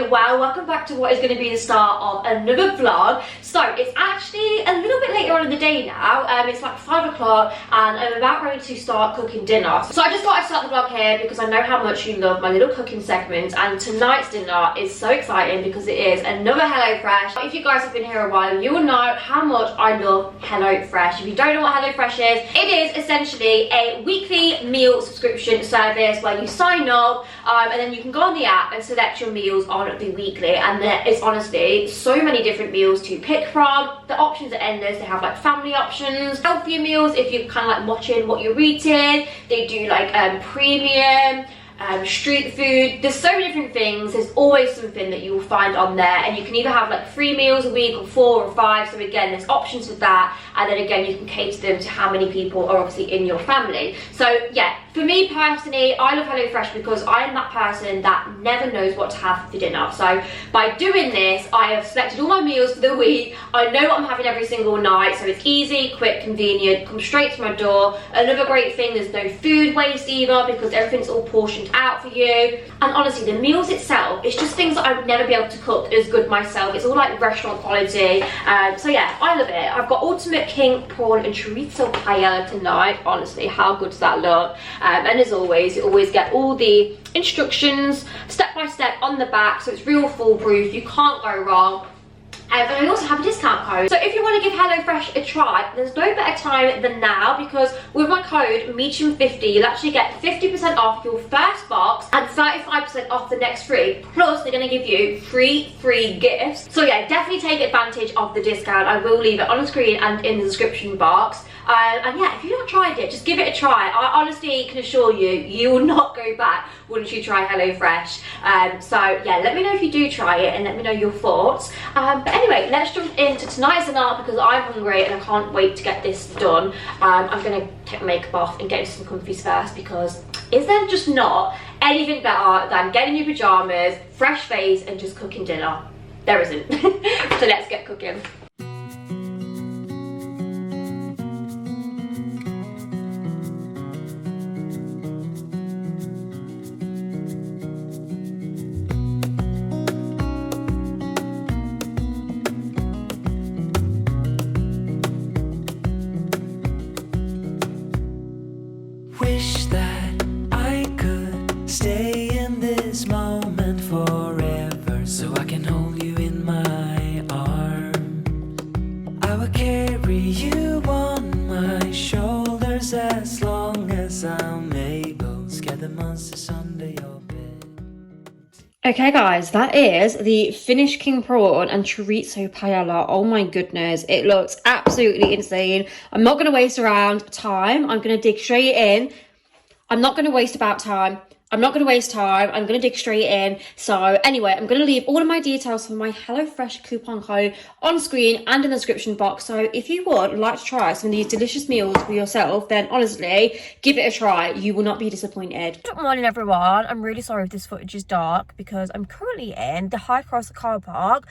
well, welcome back to what is going to be the start of another vlog. So it's actually a little bit later on in the day now. It's like 5 o'clock and I'm about ready to start cooking dinner. So I just thought I'd start the vlog here because I know how much you love my little cooking segment, and tonight's dinner is so exciting because it is another HelloFresh. If you guys have been here a while, you will know how much I love HelloFresh. If you don't know what HelloFresh is, it is essentially a weekly meal subscription service where you sign up and then you can go on the app and select your meals on the weekly, and there is honestly so many different meals to pick from. The options are endless. They have like family options, healthier meals if you're kind of like watching what you're eating. They do like premium, street food. There's so many different things. There's always something that you will find on there, and you can either have like 3 meals a week or 4 or 5. So again, there's options with that, and then again you can cater them to how many people are obviously in your family. So yeah, for me personally, I love HelloFresh because I am that person that never knows what to have for dinner. So by doing this, I have selected all my meals for the week. I know what I'm having every single night, so it's easy, quick, convenient, comes straight to my door. Another great thing, there's no food waste either because everything's all portioned out for you. And honestly, the meals itself, it's just things that I would never be able to cook as good myself. It's all like restaurant quality. So yeah, I love it. I've got ultimate king prawn and chorizo paella tonight. Honestly, how good does that look? And as always, you always get all the instructions step by step on the back, so it's real foolproof. You can't go wrong. But I also have a discount code. So if you want to give HelloFresh a try, there's no better time than now, because with my code MEACHAM50, you'll actually get 50% off your first box and 35% off the next 3. Plus, they're going to give you free gifts. So yeah, definitely take advantage of the discount. I will leave it on the screen and in the description box. And yeah, if you've not tried it, just give it a try. I honestly can assure you, you will not go back once you try HelloFresh. So yeah, let me know if you do try it and let me know your thoughts. But anyway, let's jump into tonight's dinner because I'm hungry and I can't wait to get this done. I'm gonna take my makeup off and get into some comfies first, because is there just not anything better than getting your pajamas, fresh face, and just cooking dinner? There isn't. So let's get cooking. Wish that I could stay in this moment forever, so I can hold you in my arms. I will carry you on my shoulders as long as I'm able. Scare the monsters under your bed. Okay guys, that is the finished king prawn and chorizo paella. Oh my goodness, it looks absolutely insane. I'm not going to waste around time. I'm going to dig straight in. I'm not going to waste time. I'm going to dig straight in. So anyway, I'm going to leave all of my details for my HelloFresh coupon code on screen and in the description box. So if you would like to try some of these delicious meals for yourself, then honestly, give it a try. You will not be disappointed. Good morning, everyone. I'm really sorry if this footage is dark because I'm currently in the High Cross car park.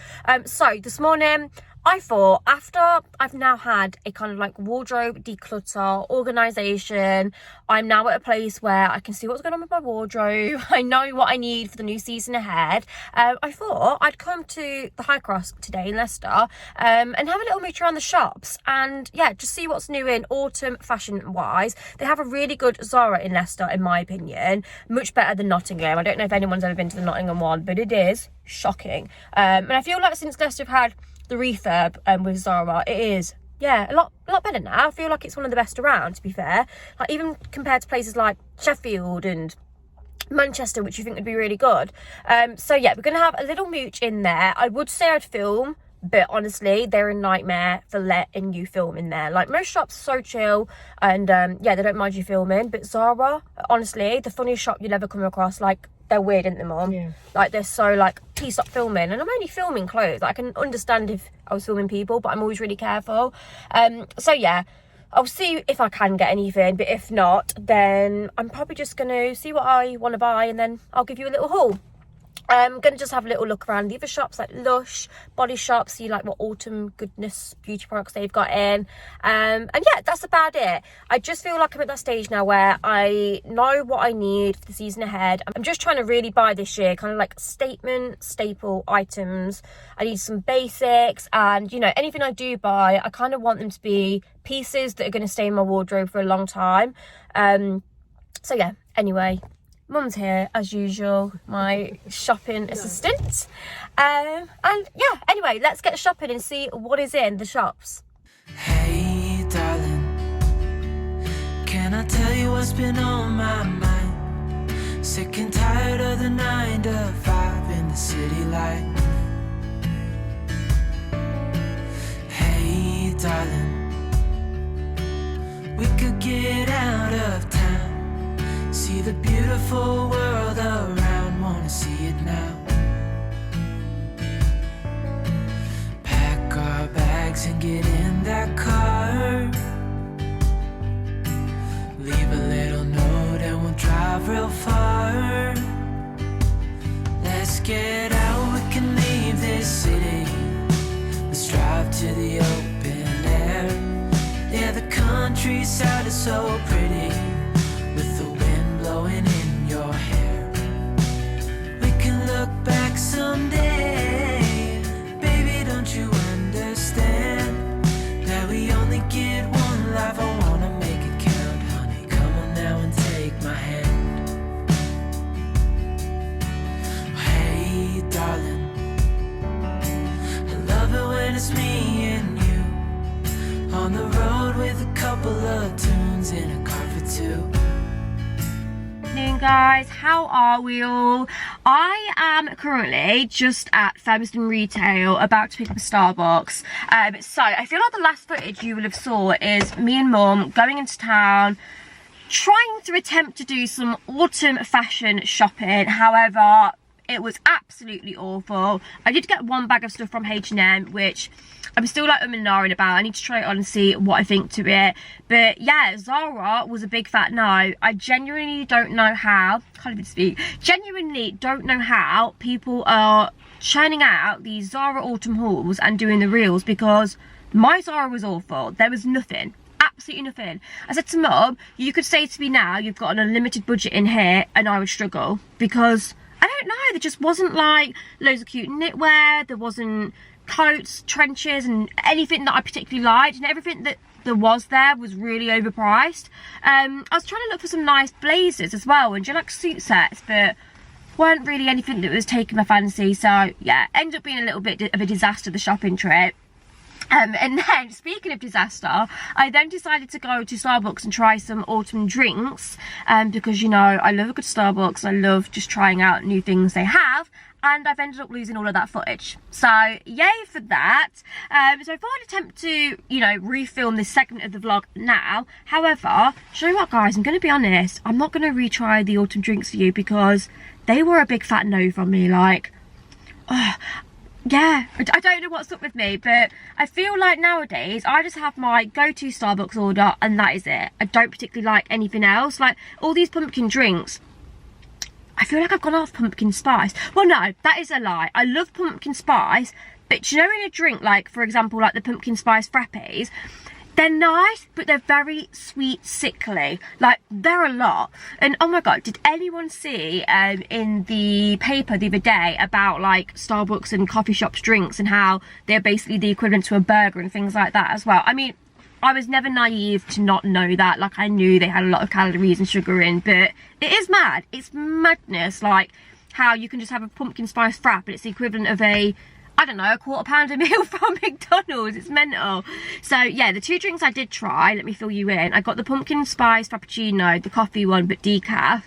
So this morning, I thought, after I've now had a kind of like wardrobe declutter, organisation, I'm now at a place where I can see what's going on with my wardrobe. I know what I need for the new season ahead. I thought I'd come to the High Cross today in Leicester and have a little mooch around the shops and yeah, just see what's new in autumn fashion wise. They have a really good Zara in Leicester, in my opinion, much better than Nottingham. I don't know if anyone's ever been to the Nottingham one, but it is shocking. And I feel like since Leicester have had the refurb with Zara, it is, yeah, a lot better now. I feel like it's one of the best around, to be fair. Like even compared to places like Sheffield and Manchester, which you think would be really good. So yeah, we're gonna have a little mooch in there. I would say I'd film, but honestly, they're a nightmare for letting you film in there. Like most shops are so chill and yeah, they don't mind you filming, but Zara, honestly, the funniest shop you'll ever come across. Like, they're weird, aren't they, Mum? Yeah. Like, they're so like, please stop filming. And I'm only filming clothes. Like, I can understand if I was filming people, but I'm always really careful. So yeah, I'll see if I can get anything, but if not, then I'm probably just gonna see what I want to buy and then I'll give you a little haul. I'm gonna just have a little look around the other shops like Lush, Body Shop, see like what autumn goodness beauty products they've got in, and yeah, that's about it. I just feel like I'm at that stage now where I know what I need for the season ahead. I'm just trying to really buy this year kind of like staple items. I need some basics, and you know, anything I do buy, I kind of want them to be pieces that are going to stay in my wardrobe for a long time. So yeah, anyway, Mum's here as usual, my shopping assistant, and yeah, anyway, let's get shopping and see what is in the shops. Hey darling, can I tell you what's been on my mind? Sick and tired of the 9 to 5 in the city life. Hey darling, we could get out of town, see the beautiful world around, wanna see it now. Pack our bags and get in that car, leave a little note and we'll drive real far. Let's get out, we can leave this city, let's drive to the open air. Yeah, the countryside is so pretty, with the wind blowing in your hair. We can look back someday, baby, don't you understand that we only get one life? I wanna make it count, honey, come on now and take my hand. Hey darling, I love it when it's me and you, on the road with a couple of tunes in a car for two. Guys, how are we all? I am currently just at Firmiston Retail about to pick up a Starbucks. So I feel like the last footage you will have saw is me and Mum going into town trying to attempt to do some autumn fashion shopping. However, it was absolutely awful. I did get one bag of stuff from H&M, which I'm still like and ahhing about. I need to try it on and see what I think to it. But yeah, Zara was a big fat no. I genuinely don't know how, can't even speak, genuinely don't know how people are churning out these Zara autumn hauls and doing the reels, because my Zara was awful. There was nothing. Absolutely nothing. I said to Mum, you could say to me now you've got an unlimited budget in here, and I would struggle, because I don't know, there just wasn't like loads of cute knitwear, there wasn't coats, trenches and anything that I particularly liked, and everything that there was really overpriced. I was trying to look for some nice blazers as well, and like suit sets, but weren't really anything that was taking my fancy. So yeah, ended up being a little bit of a disaster, the shopping trip. And then, speaking of disaster, I then decided to go to Starbucks and try some autumn drinks, because, you know, I love a good Starbucks. I love just trying out new things they have, and I've ended up losing all of that footage. So, yay for that. So I thought I'd attempt to, you know, refilm this segment of the vlog now. However, you know what, guys, I'm going to be honest, I'm not going to retry the autumn drinks for you, because they were a big fat no from me. Like, yeah, I don't know what's up with me, but I feel like nowadays I just have my go-to Starbucks order and that is it. I don't particularly like anything else. Like all these pumpkin drinks, I feel like I've gone off pumpkin spice. Well, no, that is a lie. I love pumpkin spice, but you know, in a drink, like for example, like the pumpkin spice frappes, they're nice, but they're very sweet, sickly. Like, they're a lot. And oh my god, did anyone see in the paper the other day about like Starbucks and coffee shops drinks and how they're basically the equivalent to a burger and things like that as well? I mean, I was never naive to not know that. Like, I knew they had a lot of calories and sugar in, but it is mad. It's madness, like how you can just have a pumpkin spice frap and it's the equivalent of a, I don't know, a £1/4 meal from McDonald's. It's mental. So yeah, the two drinks I did try, let me fill you in. I got the pumpkin spice Frappuccino, the coffee one, but decaf.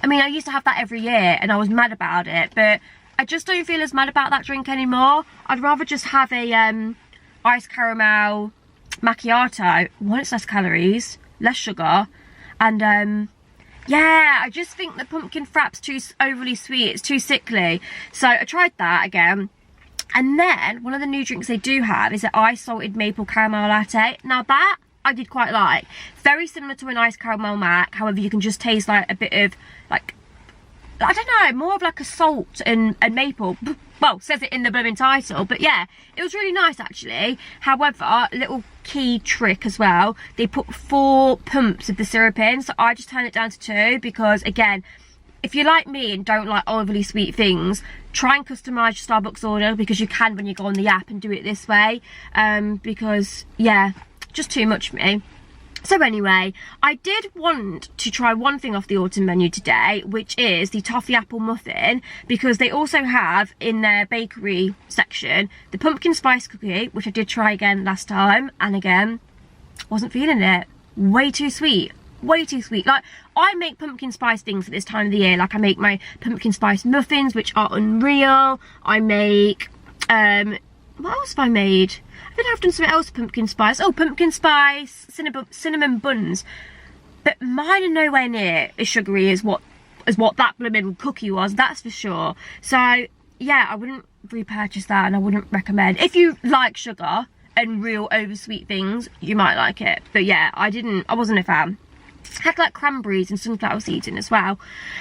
I mean, I used to have that every year and I was mad about it, but I just don't feel as mad about that drink anymore. I'd rather just have a iced caramel macchiato. One, it's less calories, less sugar, and yeah, I just think the pumpkin frap's too overly sweet. It's too sickly. So I tried that again. And then one of the new drinks they do have is an ice salted maple caramel latte. Now that I did quite like. Very similar to an iced caramel mac. However, you can just taste like a bit of like I don't know, more of like a salt and maple. Well, says it in the blooming title, but yeah, it was really nice actually. However, a little key trick as well, they put 4 pumps of the syrup in, so I just turned it down to 2 because, again, if you're like me and don't like overly sweet things, try and customise your Starbucks order, because you can when you go on the app and do it this way, because yeah, just too much for me. So anyway, I did want to try one thing off the autumn menu today, which is the toffee apple muffin, because they also have in their bakery section the pumpkin spice cookie, which I did try again last time, and again, wasn't feeling it. Way too sweet. Way too sweet. Like, I make pumpkin spice things at this time of the year. Like, I make my pumpkin spice muffins, which are unreal. I make, what else have I made? I think I've done something else with pumpkin spice. Oh, pumpkin spice cinnamon buns. But mine are nowhere near as sugary as what that blooming cookie was, that's for sure. So, yeah, I wouldn't repurchase that, and I wouldn't recommend. If you like sugar and real oversweet things, you might like it. But yeah, I wasn't a fan. Had like cranberries and sunflower seeds in as well.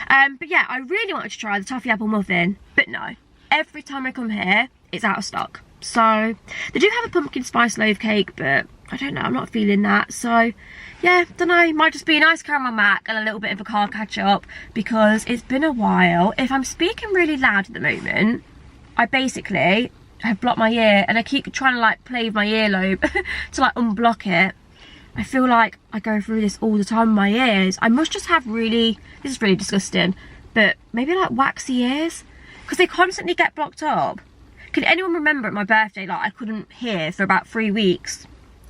But yeah, I really wanted to try the toffee apple muffin, but no. Every time I come here, it's out of stock. So they do have a pumpkin spice loaf cake, but I don't know, I'm not feeling that. So yeah, don't know, might just be a nice caramel mac and a little bit of a car catch up, because it's been a while. If I'm speaking really loud at the moment, I basically have blocked my ear, and I keep trying to like play with my earlobe to like unblock it. I feel like I go through this all the time with my ears. I must just have this is really disgusting, but maybe like waxy ears, because they constantly get blocked up. Can anyone remember at my birthday, like I couldn't hear for about 3 weeks?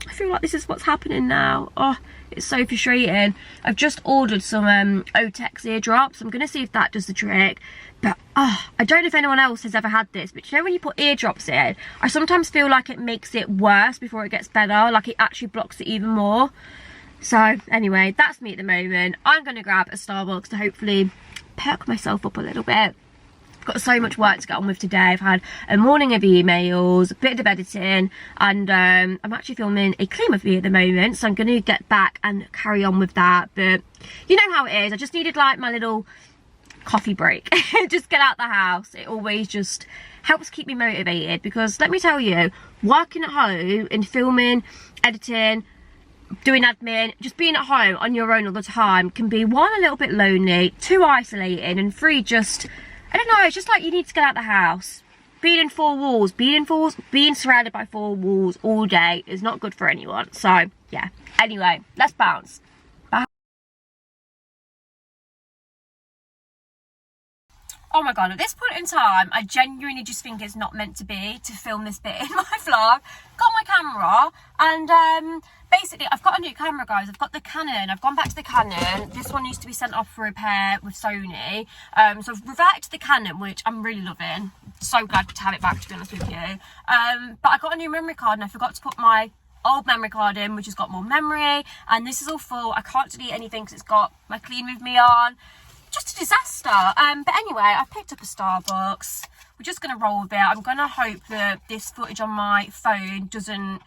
I feel like this is what's happening now. Oh, it's so frustrating. I've just ordered some Otex eardrops. I'm gonna see if that does the trick. But I don't know if anyone else has ever had this, but you know when you put eardrops in, I sometimes feel like it makes it worse before it gets better. Like it actually blocks it even more. So anyway, that's me at the moment. I'm gonna grab a Starbucks to hopefully perk myself up a little bit. Got so much work to get on with today. I've had a morning of emails, a bit of editing, and I'm actually filming a clean with me at the moment, so I'm going to get back and carry on with that. But you know how it is, I just needed like my little coffee break. Just get out the house. It always just helps keep me motivated, because let me tell you, working at home and filming, editing, doing admin, just being at home on your own all the time can be, 1, a little bit lonely, 2, isolating, and 3, just, I don't know, it's just like you need to get out the house. Being in 4 walls, being surrounded by 4 walls all day is not good for anyone. So, yeah. Anyway, let's bounce. Bye. Oh my god, at this point in time, I genuinely just think it's not meant to be to film this bit in my vlog. Got my camera, and basically I've got a new camera, guys. I've got the Canon. I've gone back to the Canon. This one needs to be sent off for repair with Sony. So I've reverted to the Canon, which I'm really loving. So glad to have it back, to be honest with you. But I got a new memory card, and I forgot to put my old memory card in, which has got more memory, and this is all full. I can't delete anything because it's got my Clean With Me on. Just a disaster. But anyway, I picked up a Starbucks. We're just going to roll with it. I'm going to hope that this footage on my phone doesn't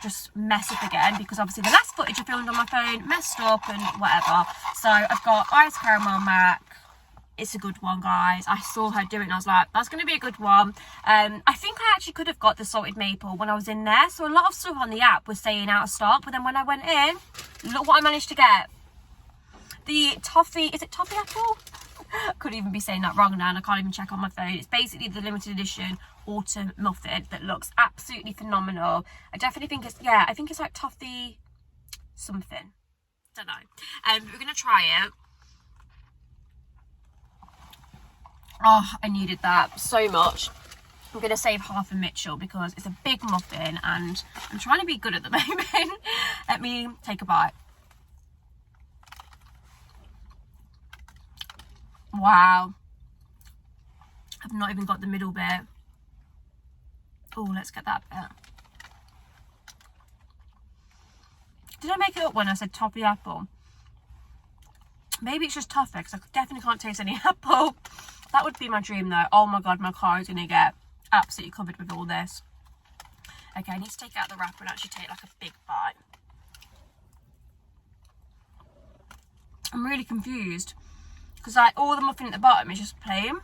just mess up again, because obviously the last footage I filmed on my phone messed up and whatever. So I've got Ice Caramel Mac. It's a good one, guys. I saw her do it and I was like, that's going to be a good one. I think I actually could have got the salted maple when I was in there. So a lot of stuff on the app was saying out of stock, but then when I went in, look what I managed to get. The toffee, is it toffee apple? Could even be saying that wrong now, and I can't even check on my phone. It's basically the limited edition autumn muffin that looks absolutely phenomenal. I definitely think it's, yeah, I think it's like toffee something. Don't know. We're going to try it. Oh, I needed that so much. I'm going to save half a Mitchell because it's a big muffin and I'm trying to be good at the moment. Let me take a bite. Wow. I've not even got the middle bit. Oh, let's get that bit. Did I make it up when I said toffee apple? Maybe it's just toffee, because I definitely can't taste any apple. That would be my dream though. Oh my god, my car is going to get absolutely covered with all this. Okay, I need to take out the wrapper and actually take like a big bite. I'm really confused. because like all the muffin at the bottom is just plain.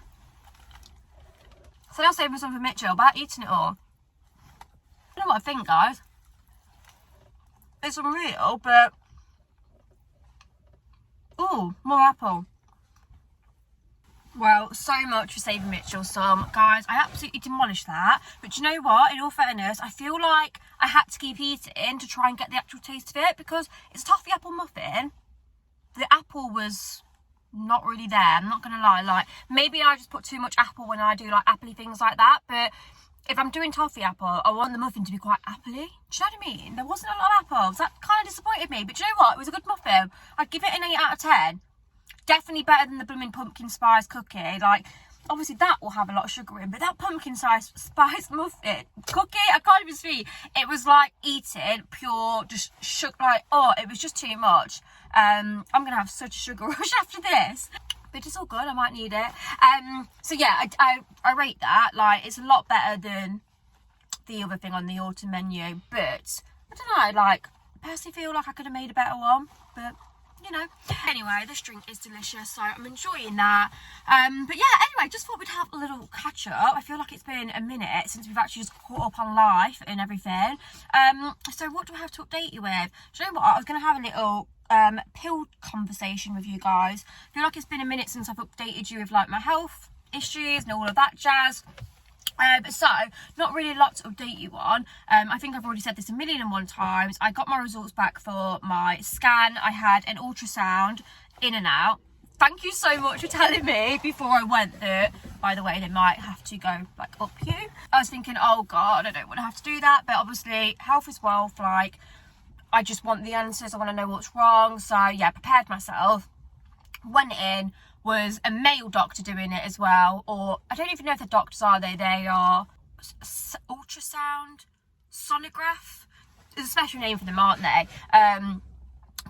So I'll save me some for Mitchell, but eating it all. I don't know what I think, guys. It's unreal, but ooh, more apple. Well, so much for saving Mitchell some. Guys, I absolutely demolished that. But you know what? In all fairness, I feel like I had to keep eating to try and get the actual taste of it, because it's a toffee apple muffin. The apple was not really there, I'm not gonna lie. Like, maybe I just put too much apple when I do like appley things like that, but if I'm doing toffee apple, I want the muffin to be quite appley. Do you know what I mean? There wasn't a lot of apples. That kind of disappointed me, but do you know what? It was a good muffin. I'd give it an 8 out of 10. Definitely better than the blooming pumpkin spice cookie. Like, obviously that will have a lot of sugar in, but that pumpkin spice muffin cookie, I can't even speak. It was like eating pure just sugar. Like, oh, it was just too much. I'm gonna have such a sugar rush after this, but it's all good. I might need it. So yeah, I rate that. Like, it's a lot better than the other thing on the autumn menu, but I don't know. Like, I personally feel like I could have made a better one, but you know. Anyway, this drink is delicious, so I'm enjoying that. But yeah, anyway, just thought we'd have a little catch up. I feel like it's been a minute since we've actually just caught up on life and everything. So what do I have to update you with? Do you know what? I was going to have a little pill conversation with you guys. I feel like it's been a minute since I've updated you with like my health issues and all of that jazz. So not really a lot to update you on. I think I've already said this 1,000,001 times. I got my results back for my scan. I had an ultrasound in and out. Thank you so much for telling me before I went there. By the way, they might have to go like up you. I was thinking, oh god, I don't want to have to do that, but obviously health is wealth. Like, I just want the answers. I want to know what's wrong. So yeah, prepared myself. Went in. Was a male doctor doing it as well, or I don't even know if the doctors are they are ultrasound sonograph. There's a special name for them, aren't they?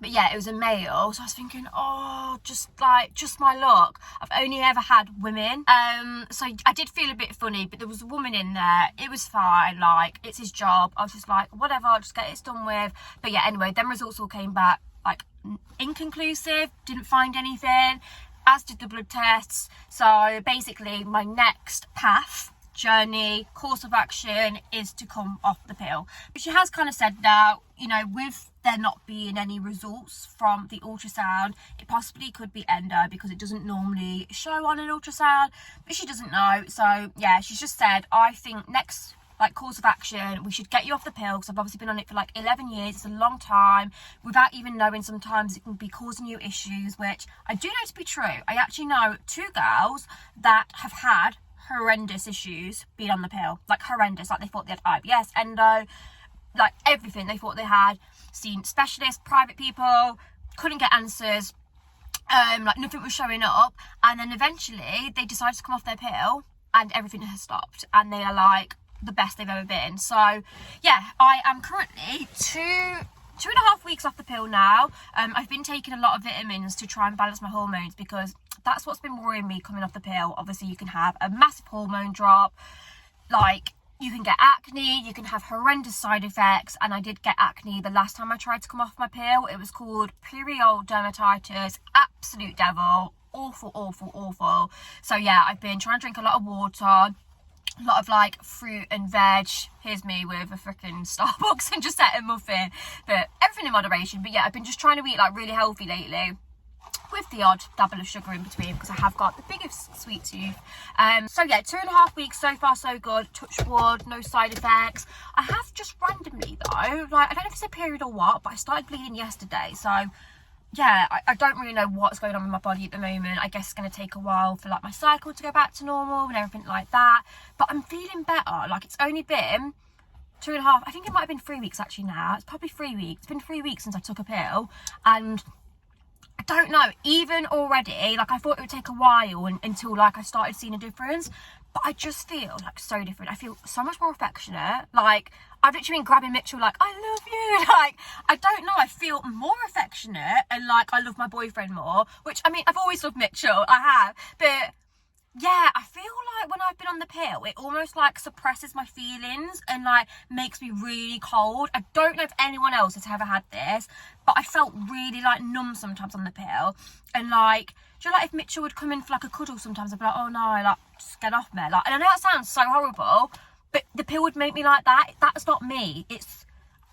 But yeah, it was a male, so I was thinking, oh, just my luck. I've only ever had women, so I did feel a bit funny, but there was a woman in there. It was fine, like, it's his job. I was just like, whatever, I'll just get it done with. But yeah, anyway, them results all came back like inconclusive, didn't find anything, as did the blood tests. So basically my next path, journey, course of action is to come off the pill. But she has kind of said now, you know, with there not being any results from the ultrasound, it possibly could be endo, because it doesn't normally show on an ultrasound, but she doesn't know. So yeah, she's just said, I think next like course of action, we should get you off the pill, because I've obviously been on it for like 11 years. It's a long time, without even knowing sometimes it can be causing you issues, which I do know to be true. I actually know 2 girls that have had horrendous issues being on the pill, like horrendous. Like, they thought they had IBS, endo, like everything they thought they had. Seen specialists, private people, couldn't get answers, like nothing was showing up, and then eventually they decided to come off their pill and everything has stopped, and they are like the best they've ever been. So yeah, I am currently 2.5 weeks off the pill now. I've been taking a lot of vitamins to try and balance my hormones, because that's what's been worrying me coming off the pill. Obviously you can have a massive hormone drop, like you can get acne, you can have horrendous side effects, and I did get acne the last time I tried to come off my pill. It was called periodic dermatitis, absolute devil, awful. So yeah, I've been trying to drink a lot of water, a lot of like fruit and veg. Here's me with a freaking Starbucks and just ate a muffin, but everything in moderation. But yeah, I've been just trying to eat like really healthy lately, with the odd dabble of sugar in between, because I have got the biggest sweet tooth. So yeah, 2.5 weeks, so far so good, touch wood, no side effects. I have just randomly though, like, I don't know if it's a period or what, but I started bleeding yesterday. So yeah, I don't really know what's going on with my body at the moment. I guess it's going to take a while for like my cycle to go back to normal and everything like that, but I'm feeling better. Like, it's only been 2.5, I think it might have been 3 weeks actually now. It's probably 3 weeks. It's been 3 weeks since I took a pill, and I don't know, even already, like, I thought it would take a while until like I started seeing a difference, but I just feel like so different. I feel so much more affectionate. Like, I've literally been grabbing Mitchell like, I love you. Like, I don't know, I feel more affectionate, and like I love my boyfriend more, which, I mean, I've always loved Mitchell, I have, but yeah, I feel like when I've been on the pill, it almost like suppresses my feelings and like makes me really cold. I don't know if anyone else has ever had this, but I felt really like numb sometimes on the pill. And like, do you know, like if Mitchell would come in for like a cuddle sometimes, I'd be like, oh no, like just get off me. Like, and I know that sounds so horrible, but the pill would make me like that. That's not me. It's,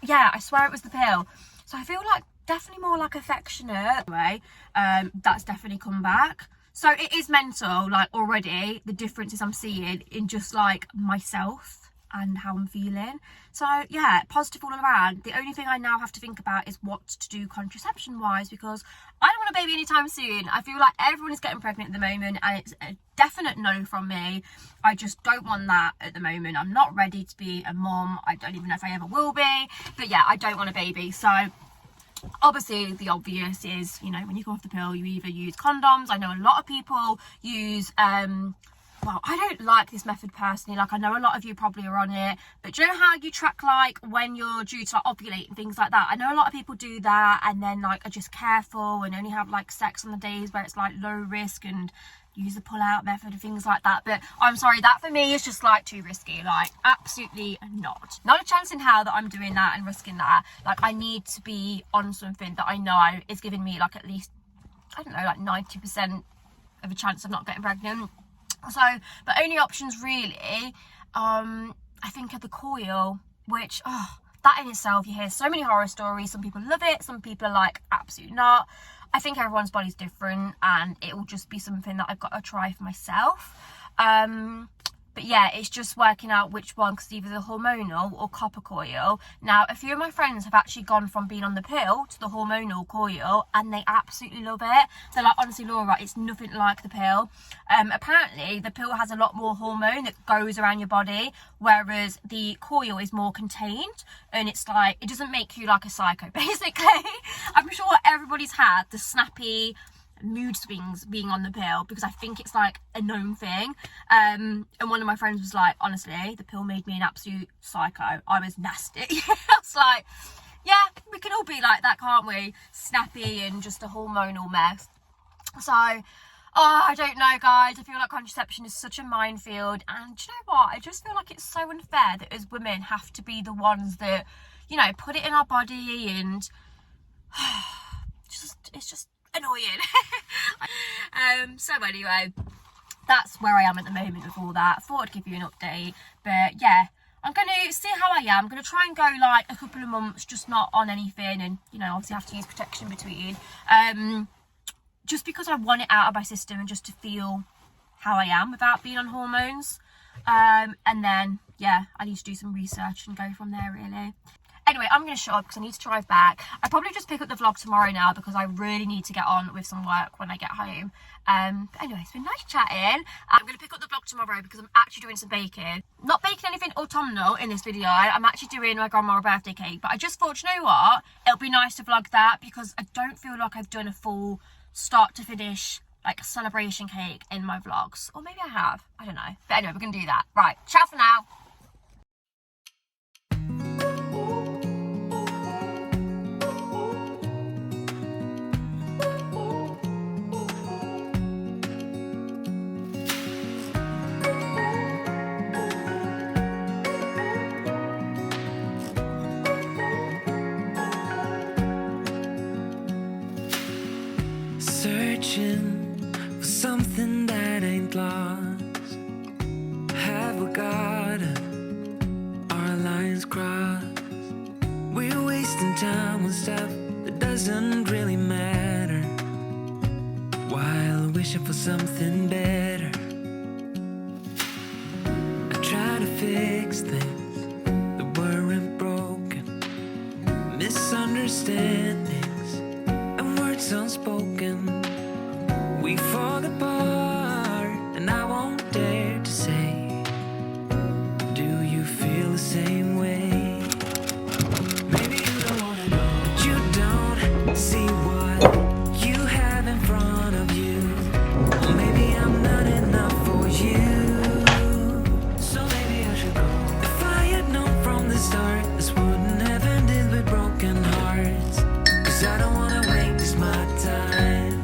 yeah, I swear it was the pill. So I feel like definitely more like affectionate. Anyway, that's definitely come back. So it is mental, like already, the differences I'm seeing in just like myself and how I'm feeling. So yeah, positive all around. The only thing I now have to think about is what to do contraception wise, because I don't want a baby anytime soon. I feel like everyone is getting pregnant at the moment and it's a definite no from me. I just don't want that at the moment. I'm not ready to be a mom. I don't even know if I ever will be, but yeah, I don't want a baby. So obviously the obvious is, you know, when you go off the pill, you either use condoms. I know a lot of people use well, I don't like this method personally. Like, I know a lot of you probably are on it, but do you know how you track like when you're due to like ovulate and things like that? I know a lot of people do that and then like are just careful and only have like sex on the days where it's like low risk and use the pull-out method and things like that. But I'm sorry, that for me is just like too risky. Like, absolutely not a chance in hell that I'm doing that and risking that. Like, I need to be on something that I know is giving me like at least, I don't know, like 90% of a chance of not getting pregnant. So the only options really I think are the coil, which that in itself, you hear so many horror stories. Some people love it, some people are like absolutely not. I think everyone's body's different and it will just be something that I've got to try for myself. But yeah, it's just working out which one, because either the hormonal or copper coil. Now, a few of my friends have actually gone from being on the pill to the hormonal coil and they absolutely love it. They're like, honestly, Laura, it's nothing like the pill. Apparently, the pill has a lot more hormone that goes around your body, whereas the coil is more contained and it's like, it doesn't make you like a psycho, basically. I'm sure everybody's had the snappy mood swings being on the pill, because I think it's like a known thing. And one of my friends was like, honestly, the pill made me an absolute psycho. I was nasty. I was like, yeah, we can all be like that, can't we? Snappy and just a hormonal mess. So I don't know, guys. I feel like contraception is such a minefield, and do you know what, I just feel like it's so unfair that as women have to be the ones that, you know, put it in our body, and it's just annoying. So anyway, that's where I am at the moment with all that. Thought I'd give you an update, but yeah, I'm going to see how I am. I'm going to try and go like a couple of months just not on anything, and you know, obviously have to use protection between, just because I want it out of my system and just to feel how I am without being on hormones. And then yeah, I need to do some research and go from there really. Anyway, I'm going to shut up because I need to drive back. I'll probably just pick up the vlog tomorrow now because I really need to get on with some work when I get home. But anyway, it's been nice chatting. I'm going to pick up the vlog tomorrow because I'm actually doing some baking. Not baking anything autumnal in this video. I'm actually doing my grandma a birthday cake. But I just thought, you know what? It'll be nice to vlog that because I don't feel like I've done a full start to finish like celebration cake in my vlogs. Or maybe I have. I don't know. But anyway, we're going to do that. Right, ciao for now. Searching for something that ain't lost. Have we got our lines crossed? We're wasting time on stuff that doesn't really matter, while wishing for something better. I try to fix things that weren't broken, misunderstandings and words unspoken. We fall apart, and I won't dare to say, do you feel the same way? Maybe you don't wanna know, but you don't see what you have in front of you. Or maybe I'm not enough for you, so maybe I should go. If I had known from the start, this wouldn't have ended with broken hearts. Cause I don't wanna waste my time.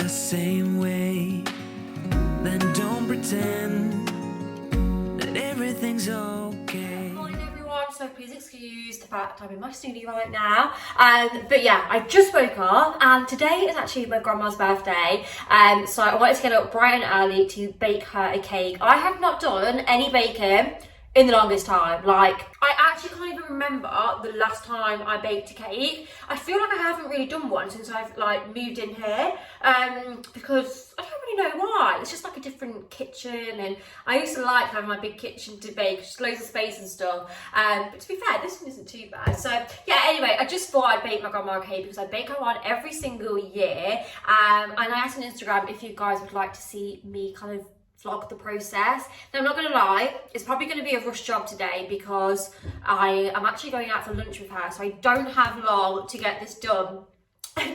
same way, then don't pretend that everything's okay. Good morning everyone, so please excuse the fact I'm in my studio right now. But yeah, I just woke up and today is actually my grandma's birthday. So I wanted to get up bright and early to bake her a cake. I have not done any baking in the longest time. Like, I actually can't even remember the last time I baked a cake. I feel like I haven't really done one since I've like moved in here, because I don't really know why. It's just like a different kitchen, and I used to like having my big kitchen to bake, just loads of space and stuff. But to be fair, this one isn't too bad. So yeah, anyway, I just thought I'd bake my grandma a cake because I bake her one every single year. And I asked on Instagram if you guys would like to see me kind of vlog the process. Now I'm not gonna lie, it's probably gonna be a rush job today because I am actually going out for lunch with her, so I don't have long to get this done.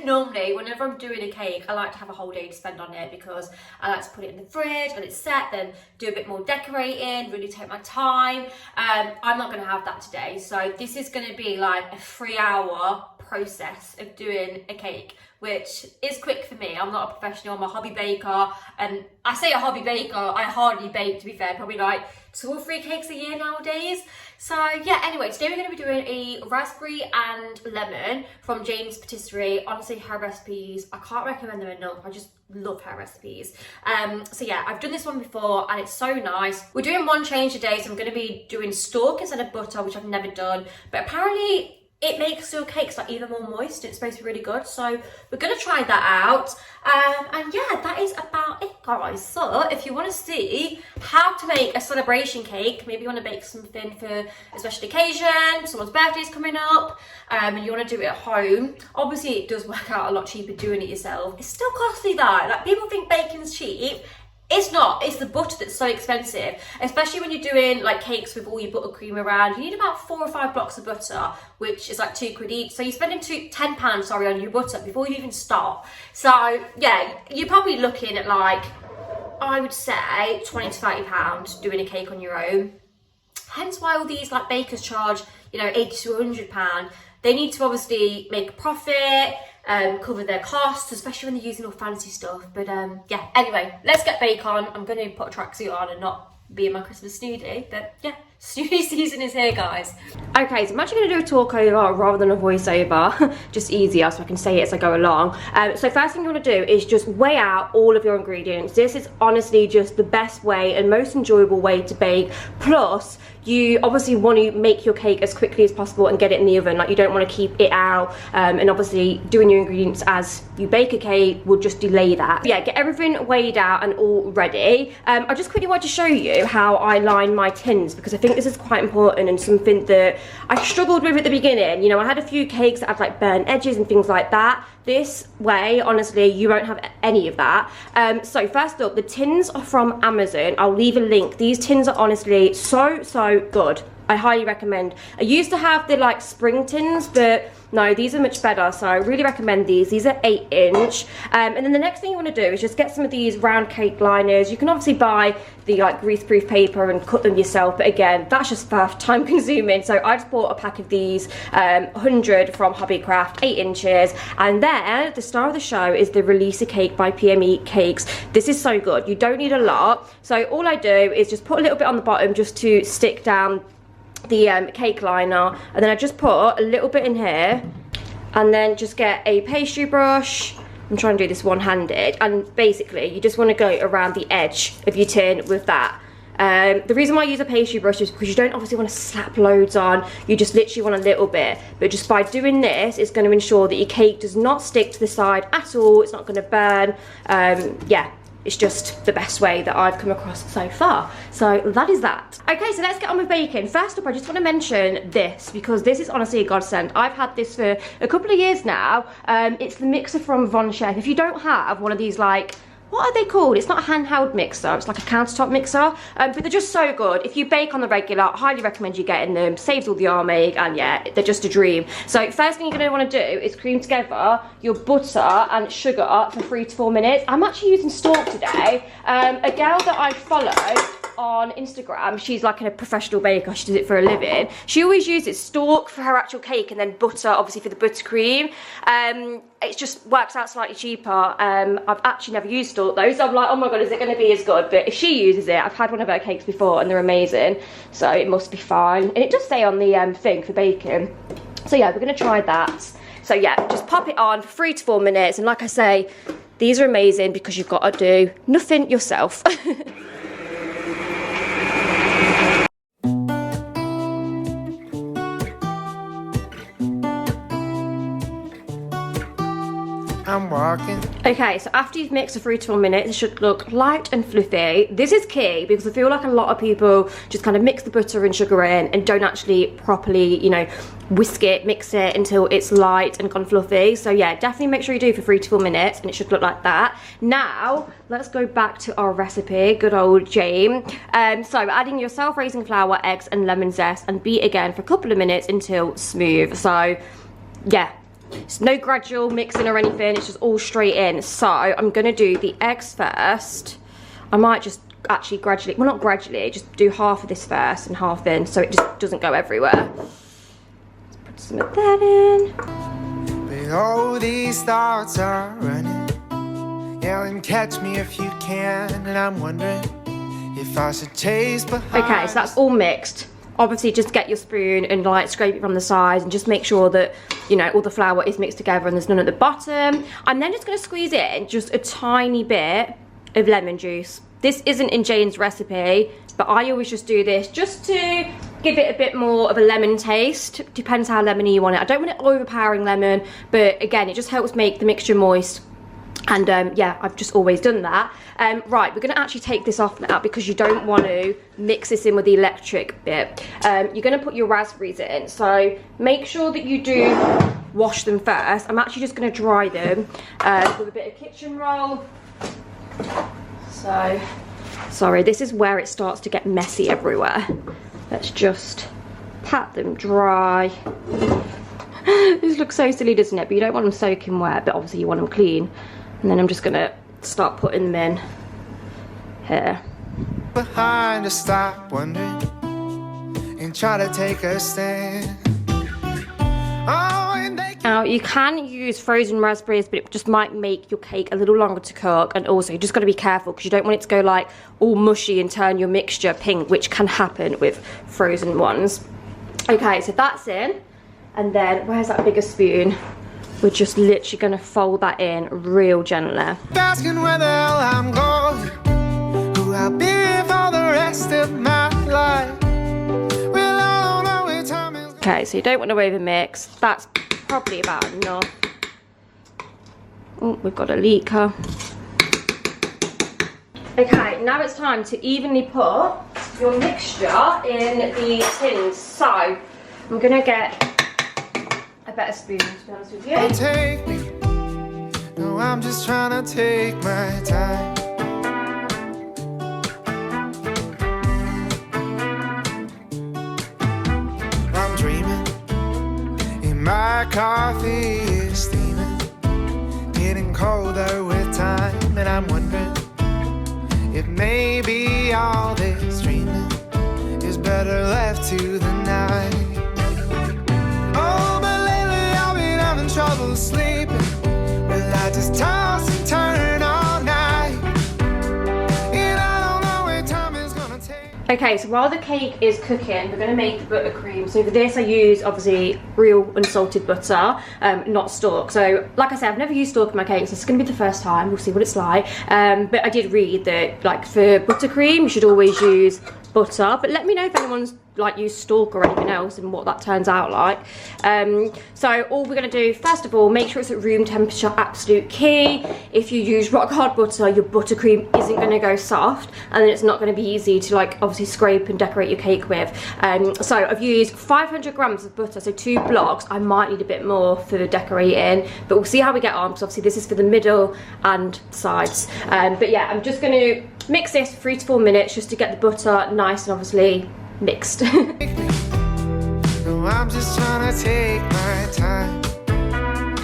Normally, whenever I'm doing a cake, I like to have a whole day to spend on it because I like to put it in the fridge, let it set, then do a bit more decorating, really take my time. I'm not gonna have that today, so this is gonna be like a 3-hour process of doing a cake, which is quick for me. I'm not a professional, I'm a hobby baker, and I say a hobby baker, I hardly bake, to be fair, probably like 2 or 3 cakes a year nowadays. So yeah, anyway, today we're going to be doing a raspberry and lemon from Jane's Patisserie. Honestly, her recipes, I can't recommend them enough. I just love her recipes. So yeah, I've done this one before and it's so nice. We're doing one change a day, so I'm going to be doing stalk instead of butter, which I've never done, but apparently it makes your cakes like even more moist. It's supposed to be really good, so we're gonna try that out. And yeah, that is about it, guys. So if you want to see how to make a celebration cake, maybe you want to bake something for a special occasion, someone's birthday's coming up, and you want to do it at home. Obviously it does work out a lot cheaper doing it yourself. It's still costly though. Like, people think baking's cheap. It's not. It's the butter that's so expensive, especially when you're doing like cakes with all your buttercream around. You need about 4 or 5 blocks of butter, which is like £2 each. So you're spending £10, sorry, on your butter before you even start. So yeah, you're probably looking at like, I would say £20 to £30 doing a cake on your own. Hence why all these like bakers charge, you know, £80 to £100. They need to obviously make a profit, cover their costs, especially when they're using all fancy stuff. But yeah, anyway, let's get bake on. I'm going to put a tracksuit on and not be in my Christmas snooty, but yeah, snooty season is here, guys. Okay, so I'm actually going to do a talk over rather than a voiceover, just easier so I can say it as I go along. So first thing you want to do is just weigh out all of your ingredients. This is honestly just the best way and most enjoyable way to bake. Plus, you obviously want to make your cake as quickly as possible and get it in the oven. Like, you don't want to keep it out, and obviously doing your ingredients as you bake a cake will just delay that. Yeah, get everything weighed out and all ready. I just quickly want to show you how I line my tins because I think this is quite important and something that I struggled with at the beginning. You know, I had a few cakes that had like burnt edges and things like that. This way, honestly, you won't have any of that. So first up, the tins are from Amazon. I'll leave a link. These tins are honestly so good. I highly recommend. I used to have the like spring tins, but no, these are much better, so I really recommend these. These are 8-inch. And then the next thing you want to do is just get some of these round cake liners. You can obviously buy the like grease-proof paper and cut them yourself, but again, that's just time consuming. So I just bought a pack of these, 100 from Hobbycraft, 8 inches. And then the star of the show is the Release-A Cake by PME Cakes. This is so good. You don't need a lot. So all I do is just put a little bit on the bottom just to stick down the cake liner, and then I just put a little bit in here, and then just get a pastry brush. I'm trying to do this one-handed, and basically you just want to go around the edge of your tin with that. The reason why I use a pastry brush is because you don't obviously want to slap loads on, you just literally want a little bit, but just by doing this it's going to ensure that your cake does not stick to the side at all. It's not going to burn. Yeah, it's just the best way that I've come across so far. So that is that. Okay, so let's get on with baking. First up, I just want to mention this because this is honestly a godsend. I've had this for a couple of years now. It's the mixer from Von Chef. If you don't have one of these, like, what are they called? It's not a handheld mixer, it's like a countertop mixer, but they're just so good. If you bake on the regular, I highly recommend you getting them. Saves all the arm ache, and yeah, they're just a dream. So first thing you're going to want to do is cream together your butter and sugar for 3 to 4 minutes. I'm actually using Stalk today. A girl that I follow on Instagram, she's like a professional baker, she does it for a living. She always uses stalk for her actual cake and then butter, obviously, for the buttercream. It just works out slightly cheaper. I've actually never used stalk though, so I'm like, oh my god, is it going to be as good? But if she uses it, I've had one of her cakes before and they're amazing, so it must be fine. And it does say on the thing for baking. So yeah, we're going to try that. So yeah, just pop it on for 3 to 4 minutes, and like I say, these are amazing because you've got to do nothing yourself. I'm walking. Okay, so after you've mixed for 3 to 4 minutes, it should look light and fluffy. This is key because I feel like a lot of people just kind of mix the butter and sugar in and don't actually properly, you know, whisk it, mix it until it's light and gone fluffy. So yeah, definitely make sure you do for 3 to 4 minutes and it should look like that. Now, let's go back to our recipe, good old Jane. So adding your self-raising flour, eggs and lemon zest and beat again for a couple of minutes until smooth. So yeah. It's no gradual mixing or anything, it's just all straight in. So I'm going to do the eggs first. I might just actually gradually, well not gradually, just do half of this first and half in so it just doesn't go everywhere. Let's put some of that in. But all these thoughts are running. Yell and catch me if you can. And I'm wondering if I should chase behind. Okay, so that's all mixed. Obviously just get your spoon and like scrape it from the sides and just make sure that, you know, all the flour is mixed together and there's none at the bottom. I'm then just going to squeeze in just a tiny bit of lemon juice. This isn't in Jane's recipe, but I always just do this just to give it a bit more of a lemon taste. Depends how lemony you want it. I don't want it overpowering lemon, but again, it just helps make the mixture moist. And yeah, I've just always done that. Right, we're going to actually take this off now because you don't want to mix this in with the electric bit. You're going to put your raspberries in, so make sure that you do wash them first. I'm actually just going to dry them with a bit of kitchen roll. So, sorry, this is where it starts to get messy everywhere. Let's just pat them dry. This looks so silly, doesn't it? But you don't want them soaking wet, but obviously you want them clean. And then I'm just gonna start putting them in here. Behind to stop wondering and try to take a stand. Oh, and they now you can use frozen raspberries, but it just might make your cake a little longer to cook. And also you just got to be careful because you don't want it to go like all mushy and turn your mixture pink, which can happen with frozen ones. Okay, so that's in. And then where's that bigger spoon? We're just literally going to fold that in real gently. asking where the hell I'm going, who I'll be for the rest of my life. Well, I don't know where time is. Okay, so you don't want to over mix. That's probably about enough. Oh, we've got a leaker. Okay, now it's time to evenly put your mixture in the tins. So I'm going to get a better spoon, to be honest with you. Don't take me. No, I'm just trying to take my time. I'm dreaming, and my coffee is steaming, getting colder with time, and I'm wondering if maybe all this dreaming is better left to the night. Oh, but lately I've been having trouble sleeping. Well, I just toss and turn all night, and I don't know where time is gonna take. Okay, so while the cake is cooking, we're going to make the buttercream. So for this I use, obviously, real unsalted butter, not stalk. So, like I said, I've never used stalk in my cakes. This is going to be the first time. We'll see what it's like. But I did read that, like, for buttercream, you should always use butter. But let me know if anyone's, like, used stalk or anything else and what that turns out like. So all we're going to do, first of all, make sure it's at room temperature, absolute key. If you use rock hard butter, your buttercream isn't going to go soft, and then it's not going to be easy to, like, obviously scrape and decorate your cake with. So I've used 500 grams of butter, so 2 blocks. I might need a bit more for the decorating, but we'll see how we get on, because obviously this is for the middle and sides. But yeah, I'm just going to mix this for 3 to 4 minutes just to get the butter nice and obviously mixed. No, I'm just trying to take my time.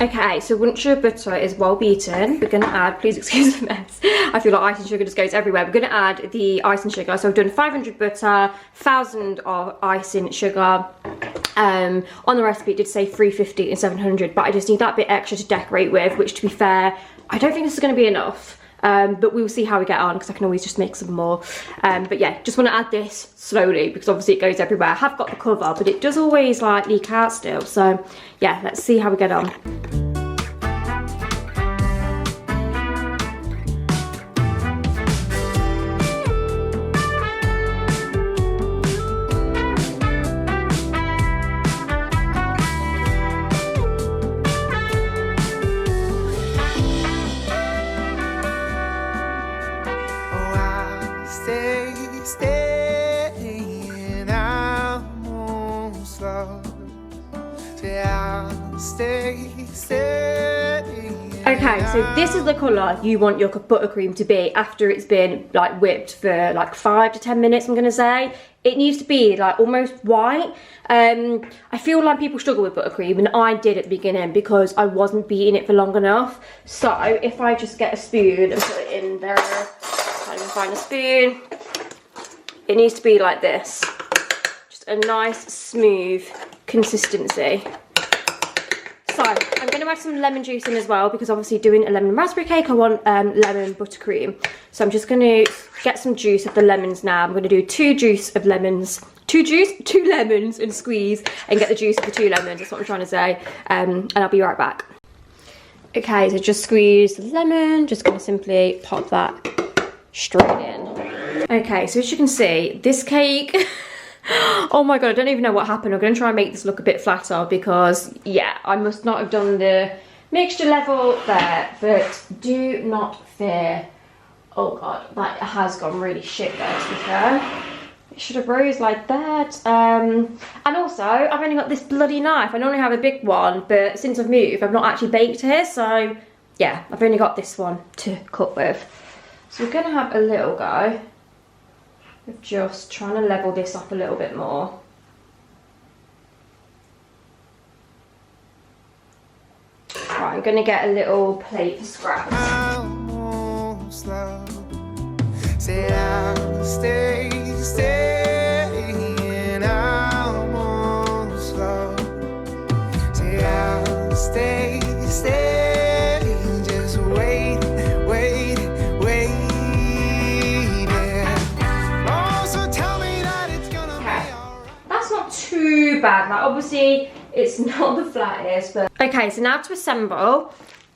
Okay, so once your butter is well beaten, we're going to add, please excuse the mess, I feel like icing sugar just goes everywhere. We're going to add the icing sugar. So I've done 500 butter, 1000 of icing sugar. On the recipe it did say 350 and 700, but I just need that bit extra to decorate with, which to be fair, I don't think this is going to be enough. But we'll see how we get on, because I can always just make some more. But yeah, just want to add this slowly because obviously it goes everywhere. I have got the cover, but it does always like leak out still. So yeah, let's see how we get on. Okay, so this is the colour you want your buttercream to be after it's been like whipped for like 5 to 10 minutes, I'm gonna say. It needs to be like almost white. I feel like people struggle with buttercream, and I did at the beginning because I wasn't beating it for long enough. So if I just get a spoon and put it in there, can't even find a spoon. It needs to be like this. Just a nice smooth consistency. So I'm going to add some lemon juice in as well, because obviously doing a lemon and raspberry cake I want lemon buttercream. So I'm just going to get some juice of the lemons now. I'm going to do two lemons and squeeze and get the juice of the 2 lemons. That's what I'm trying to say. And I'll be right back. Okay, so just squeeze the lemon. Just going to simply pop that straight in. Okay, so as you can see, this cake oh my god, I don't even know what happened. I'm going to try and make this look a bit flatter because, yeah, I must not have done the mixture level there, but do not fear. Oh god, that has gone really shit there, to be fair. It should have rose like that. And also, I've only got this bloody knife. I normally have a big one, but since I've moved, I've not actually baked here, so yeah, I've only got this one to cut with. So we're going to have a little go. Just trying to level this up a little bit more. Right, I'm going to get a little plate for scraps. Say I'll stay, and I'm on slow. Say I'll stay, just wait. Too bad. Like, obviously it's not the flattest, but okay, so now to assemble,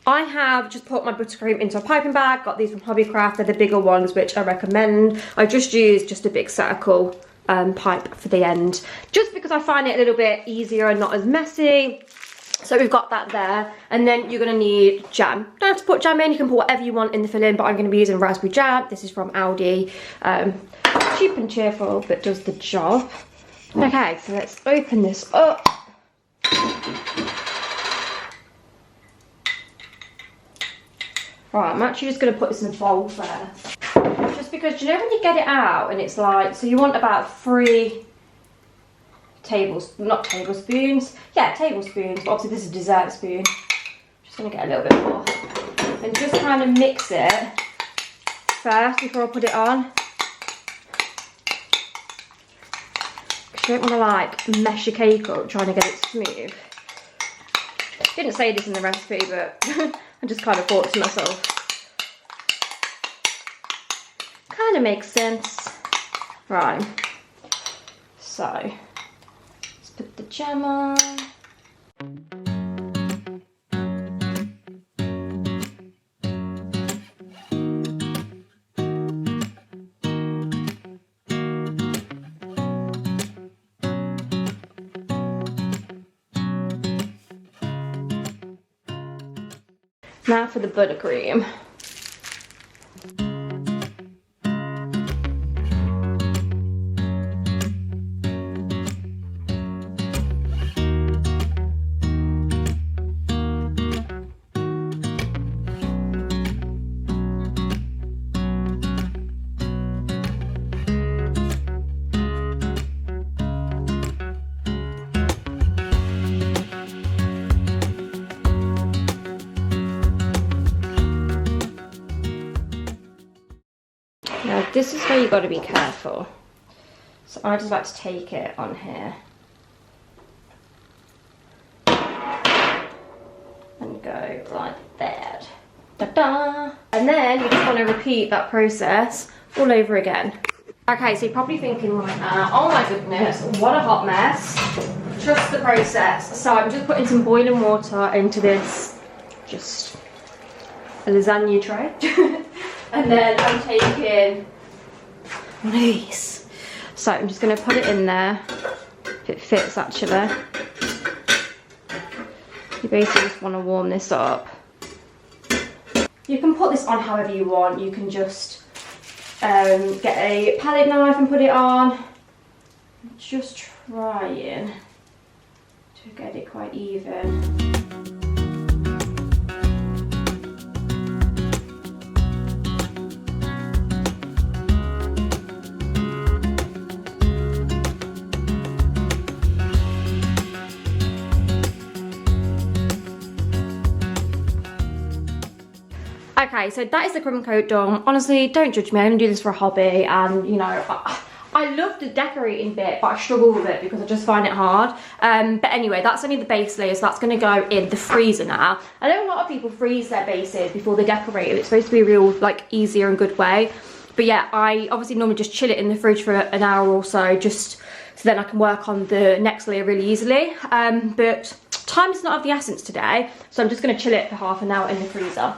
I have just put my buttercream into a piping bag. Got these from Hobbycraft. They're the bigger ones, which I recommend. I just used just a big circle pipe for the end, just because I find it a little bit easier and not as messy. So we've got that there, and then you're going to need jam. Don't have to put jam in, you can put whatever you want in the filling, but I'm going to be using raspberry jam. This is from Aldi. Cheap and cheerful, but does the job. Okay, so let's open this up. Right, I'm actually just going to put this in a bowl first. Just because, you know when you get it out and it's like, so you want about 3 tablespoons, not tablespoons, yeah, tablespoons, but obviously this is a dessert spoon. Just going to get a little bit more. And just kind of mix it first before I put it on. You don't want to like mesh your cake up trying to get it smooth. Didn't say this in the recipe, but I just kind of thought to myself. Kind of makes sense. Right. So, let's put the jam on. Now for the buttercream. Now this is where you got to be careful. So I just like to take it on here and go like that. Ta-da! And then you just want to repeat that process all over again. Okay, so you're probably thinking right now, oh my goodness, what a hot mess. Trust the process. So I'm just putting some boiling water into this, just a lasagna tray. And then I'm taking one of these. So I'm just going to put it in there, if it fits actually. You basically just want to warm this up. You can put this on however you want. You can just get a palette knife and put it on. I'm just trying to get it quite even. Okay, so that is the crumb coat done. Honestly, don't judge me, I only do this for a hobby, and you know, I love the decorating bit, but I struggle with it because I just find it hard. But anyway, that's only the base layer, so that's going to go in the freezer now. I know a lot of people freeze their bases before they decorate it. It's supposed to be a real, like, easier and good way. But yeah, I obviously normally just chill it in the fridge for an hour or so, just so then I can work on the next layer really easily. But time is not of the essence today, so I'm just going to chill it for half an hour in the freezer.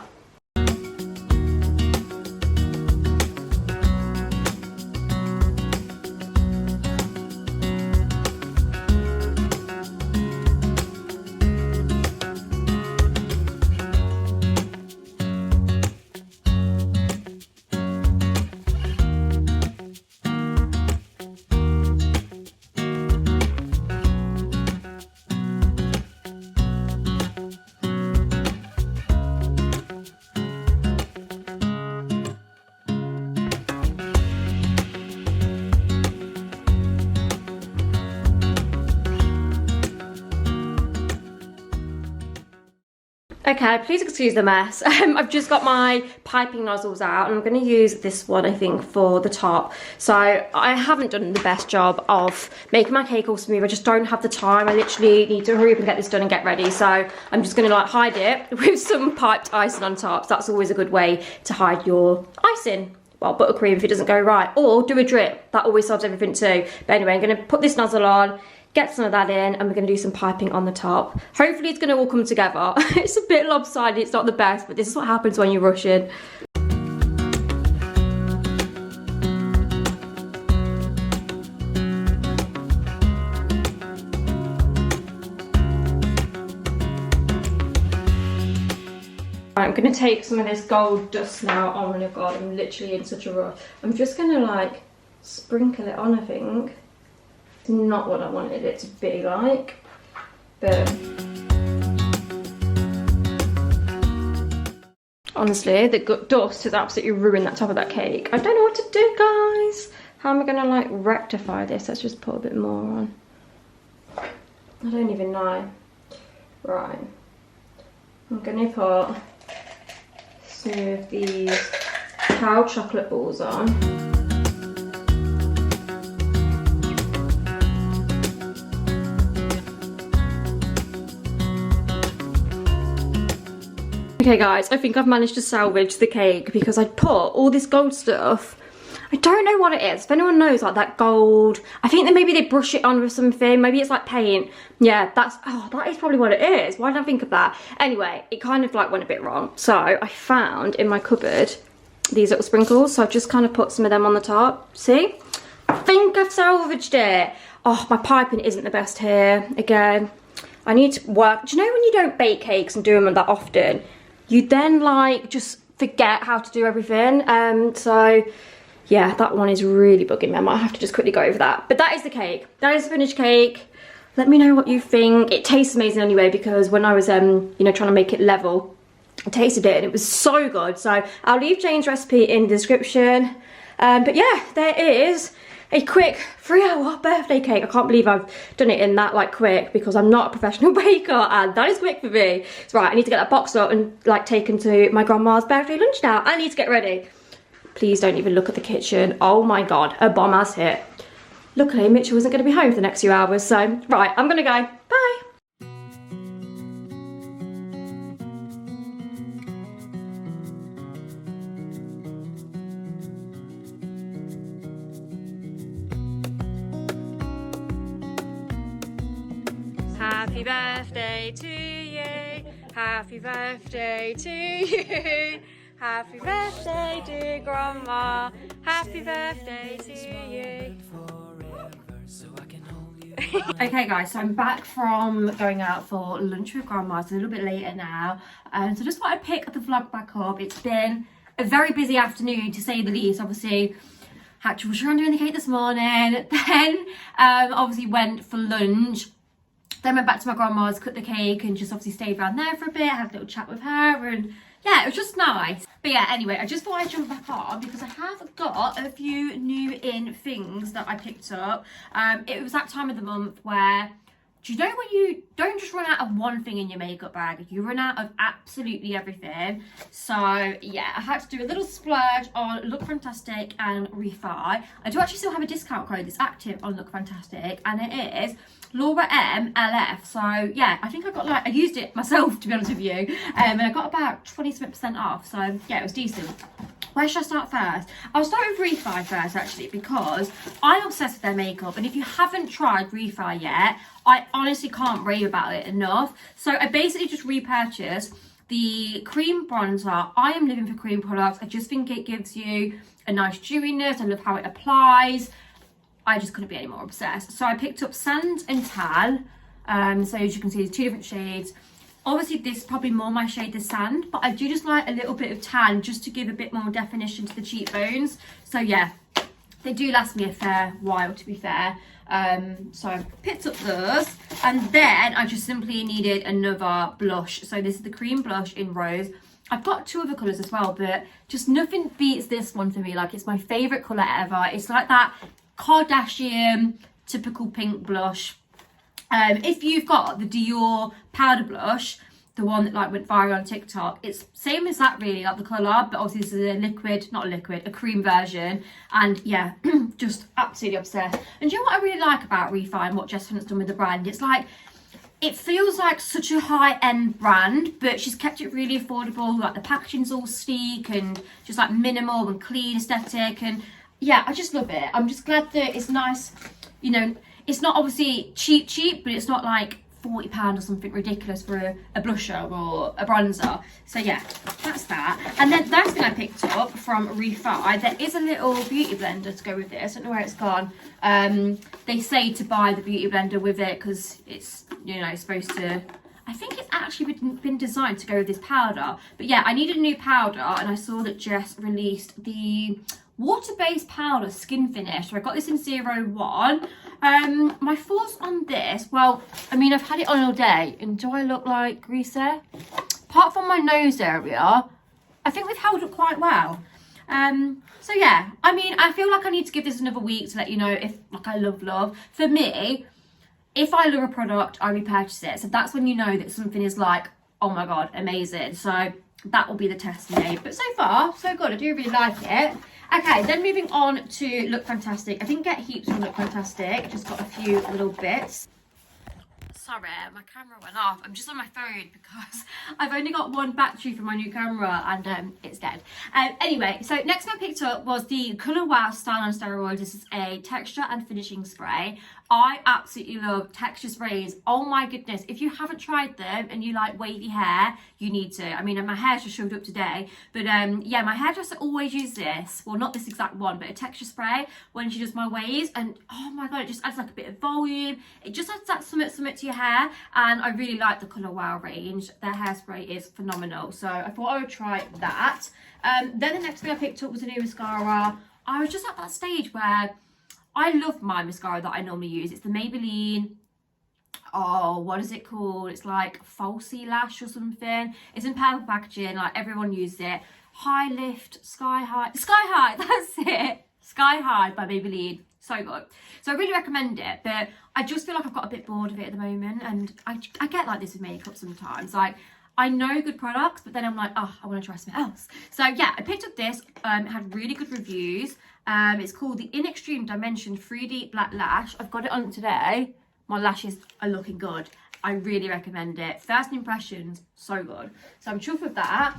Okay, please excuse the mess. I've just got my piping nozzles out and I'm going to use this one, I think, for the top. So I haven't done the best job of making my cake all smooth. I just don't have the time. I literally need to hurry up and get this done and get ready. So I'm just going to like hide it with some piped icing on top. So that's always a good way to hide your icing. Well, buttercream if it doesn't go right. Or do a drip. That always solves everything too. But anyway, I'm going to put this nozzle on, get some of that in, and we're going to do some piping on the top. Hopefully it's going to all come together. It's a bit lopsided, it's not the best, but this is what happens when you're rushing. I'm going to take some of this gold dust now. Oh my god, I'm literally in such a rush. I'm just going to like sprinkle it on, I think. Not what I wanted it to be like, but honestly the dust has absolutely ruined that top of that cake. I don't know what to do, guys. How am I gonna like rectify this? Let's just put a bit more on. I don't even know. Right, I'm gonna put some of these cow chocolate balls on. Okay guys, I think I've managed to salvage the cake because I put all this gold stuff. I don't know what it is. If anyone knows like that gold, I think that maybe they brush it on with something. Maybe it's like paint. Yeah, that is probably what it is. Why did I think of that? Anyway, it kind of like went a bit wrong. So I found in my cupboard these little sprinkles. So I've just kind of put some of them on the top. See? I think I've salvaged it. Oh, my piping isn't the best here. Again, I need to work. Do you know when you don't bake cakes and do them that often? You then like just forget how to do everything. So yeah, that one is really bugging me. I might have to just quickly go over that. But that is the cake. That is the finished cake. Let me know what you think. It tastes amazing anyway because when I was you know, trying to make it level, I tasted it and it was so good. So I'll leave Jane's recipe in the description. But yeah, there is a quick 3-hour birthday cake. I can't believe I've done it in that like quick because I'm not a professional baker and that is quick for me. So right, I need to get that boxed up and like taken to my grandma's birthday lunch now. I need to get ready. Please don't even look at the kitchen. Oh my God, a bomb has hit. Luckily, Mitchell wasn't going to be home for the next few hours, so right, I'm going to go. Bye. Happy birthday to you. Happy birthday to you. Happy birthday, dear Grandma. Happy birthday to you. Okay guys, so I'm back from going out for lunch with Grandma. It's a little bit later now. So I just thought I'd pick the vlog back up. It's been a very busy afternoon, to say the least. Obviously, had to rush around doing the cake this morning. Then obviously went for lunch. Then went back to my grandma's, cut the cake, and just obviously stayed around there for a bit, had a little chat with her, and yeah, it was just nice. But yeah, anyway, I just thought I'd jump back on because I have got a few new in things that I picked up. It was that time of the month where, do you know when you don't just run out of one thing in your makeup bag, you run out of absolutely everything. So yeah, I had to do a little splurge on Look Fantastic and Refi. I do actually still have a discount code that's active on Look Fantastic, and it is LAURAMLF. So yeah, I think I got I used it myself, to be honest with you, and I got about 20% off. So yeah, it was decent. Where should I start first? I'll start with Refi first, actually, because I'm obsessed with their makeup, and if you haven't tried Refi yet, I honestly can't rave about it enough. So I basically just repurchased the cream bronzer. I am living for cream products. I just think it gives you a nice dewiness. I love how it applies. I just couldn't be any more obsessed. So I picked up Sand and Tan. So as you can see, there's two different shades. Obviously, this is probably more my shade than Sand, but I do just like a little bit of tan just to give a bit more definition to the cheekbones. So yeah, they do last me a fair while, to be fair. So I picked up those, and then I just simply needed another blush. So this is the cream blush in Rose. I've got two other colours as well, but just nothing beats this one for me. Like, it's my favourite colour ever. It's like that Kardashian typical pink blush. If you've got the Dior powder blush, the one that like went viral on TikTok, it's same as that really, like the colour, but obviously this is a liquid, not a liquid, a cream version. And yeah, just absolutely obsessed. And do you know what I really like about Refi and what Jess has done with the brand? It's like, it feels like such a high-end brand, but she's kept it really affordable. Like the packaging's all sleek and just like minimal and clean aesthetic, and yeah, I just love it. I'm just glad that it's nice, you know. It's not obviously cheap, but it's not like £40 or something ridiculous for a blusher or a bronzer. So yeah, that's that. And then the next thing I picked up from Refi, there is a little beauty blender to go with this. I don't know where it's gone. They say to buy the beauty blender with it because it's, you know, supposed to, I think it's actually been designed to go with this powder. But yeah, I needed a new powder, and I saw that Jess released the water-based powder skin finish. So I got this in 01. My thoughts on this, well, I mean, I've had it on all day, and do I look like greaser? Apart from my nose area, I think we've held it quite well. So yeah, I mean, I feel like I need to give this another week to let you know if, like, I love. For me, if I love a product, I repurchase it. So that's when you know that something is like, oh my God, amazing. So that will be the test today. But so far, so good. I do really like it. Okay, then moving on to Look Fantastic. I didn't get heaps from Look Fantastic. I just got a few little bits. Sorry, my camera went off. I'm just on my phone because I've only got one battery for my new camera, and it's dead. Anyway, so next I picked up was the Colour Wow Style on Steroids. This is a texture and finishing spray. I absolutely love texture sprays. Oh my goodness, if you haven't tried them and you like wavy hair, you need to. I mean, my hair just showed up today, but yeah, my hairdresser always uses this. Well, not this exact one, but a texture spray when she does my waves, and oh my God, it just adds like a bit of volume. It just adds that something to your hair, and I really like the Colour Wow range. Their hairspray is phenomenal, so I thought I would try that. Then the next thing I picked up was a new mascara. I was just at that stage where I love my mascara that I normally use. It's the Maybelline, oh, what is it called? It's like Falsy Lash or something. It's in purple packaging, like everyone uses it. High Lift, Sky High, that's it. Sky High by Maybelline, so good. So I really recommend it, but I just feel like I've got a bit bored of it at the moment, and I get like this with makeup sometimes. Like, I know good products, but then I'm like, oh, I want to try something else. So yeah, I picked up this. It had really good reviews. It's called the In Extreme Dimension 3D Black Lash. I've got it on today. My lashes are looking good. I really recommend it. First impressions, so good. So I'm chuffed with that.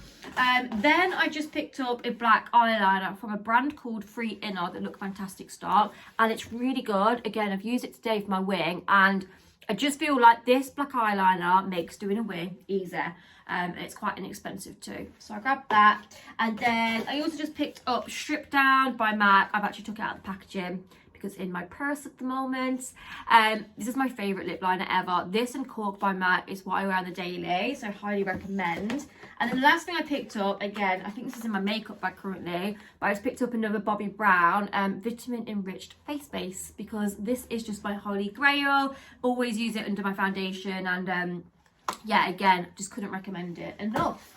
Then I just picked up a black eyeliner from a brand called Free Inner that look fantastic stock. And it's really good. Again, I've used it today for my wing. And I just feel like this black eyeliner makes doing a wing easier. And it's quite inexpensive too. So I grabbed that. And then I also just picked up Strip Down by MAC. I've actually took it out of the packaging because it's in my purse at the moment. This is my favourite lip liner ever. This and Cork by MAC is what I wear on the daily, so highly recommend. And then the last thing I picked up, again, I think this is in my makeup bag currently, but I just picked up another Bobbi Brown vitamin enriched face base because this is just my holy grail. Always use it under my foundation, and yeah, again, just couldn't recommend it enough.